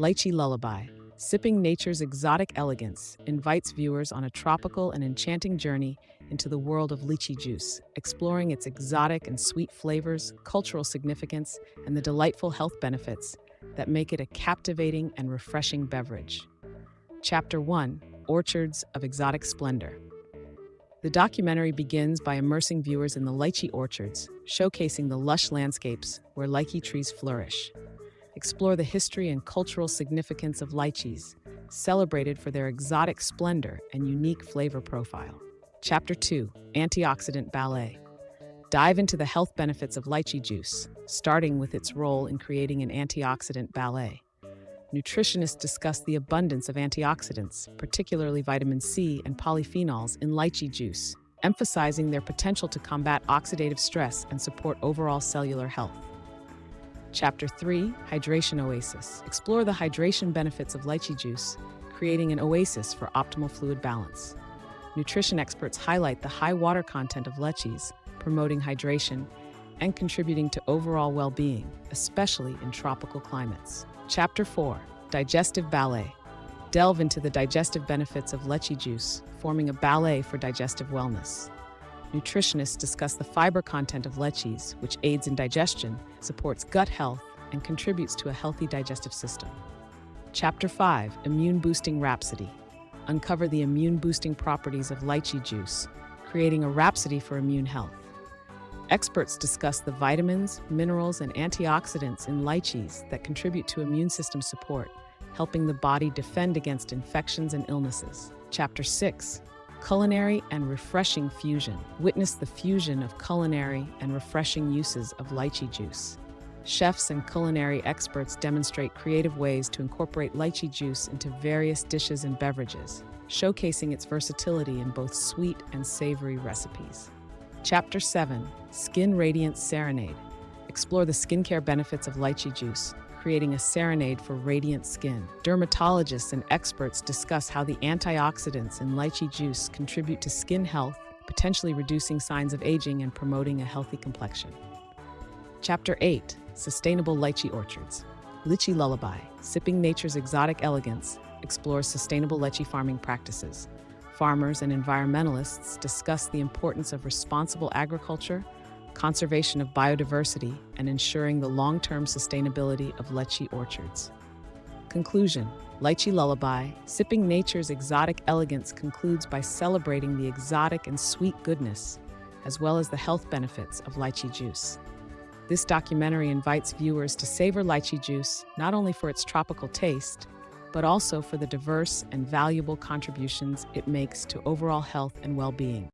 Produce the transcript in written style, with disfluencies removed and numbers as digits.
Lychee Lullaby, sipping nature's exotic elegance, invites viewers on a tropical and enchanting journey into the world of lychee juice, exploring its exotic and sweet flavors, cultural significance, and the delightful health benefits that make it a captivating and refreshing beverage. Chapter 1: Orchards of Exotic Splendor. The documentary begins by immersing viewers in the lychee orchards, showcasing the lush landscapes where lychee trees flourish. Explore the history and cultural significance of lychees, celebrated for their exotic splendor and unique flavor profile. Chapter 2: Antioxidant Ballet. Dive into the health benefits of lychee juice, starting with its role in creating an antioxidant ballet. Nutritionists discuss the abundance of antioxidants, particularly vitamin C and polyphenols, in lychee juice, emphasizing their potential to combat oxidative stress and support overall cellular health. Chapter 3: Hydration Oasis. Explore the hydration benefits of lychee juice, creating an oasis for optimal fluid balance. Nutrition experts highlight the high water content of lychees, promoting hydration and contributing to overall well-being, especially in tropical climates. Chapter 4: Digestive Ballet. Delve into the digestive benefits of lychee juice, forming a ballet for digestive wellness. Nutritionists discuss the fiber content of lychees, which aids in digestion, supports gut health, and contributes to a healthy digestive system. Chapter 5: Immune Boosting Rhapsody. Uncover the immune-boosting properties of lychee juice, creating a rhapsody for immune health. Experts discuss the vitamins, minerals, and antioxidants in lychees that contribute to immune system support, helping the body defend against infections and illnesses. Chapter 6: Culinary and Refreshing Fusion. Witness the fusion of culinary and refreshing uses of lychee juice. Chefs and culinary experts demonstrate creative ways to incorporate lychee juice into various dishes and beverages, showcasing its versatility in both sweet and savory recipes. Chapter 7: Skin Radiance Serenade. Explore the skincare benefits of lychee juice, creating a serenade for radiant skin. Dermatologists and experts discuss how the antioxidants in lychee juice contribute to skin health, potentially reducing signs of aging and promoting a healthy complexion. Chapter 8: Sustainable Lychee Orchards. Lychee Lullaby, sipping nature's exotic elegance, explores sustainable lychee farming practices. Farmers and environmentalists discuss the importance of responsible agriculture, conservation of biodiversity, and ensuring the long-term sustainability of lychee orchards. Conclusion: Lychee Lullaby, sipping nature's exotic elegance, concludes by celebrating the exotic and sweet goodness, as well as the health benefits of lychee juice. This documentary invites viewers to savor lychee juice not only for its tropical taste, but also for the diverse and valuable contributions it makes to overall health and well-being.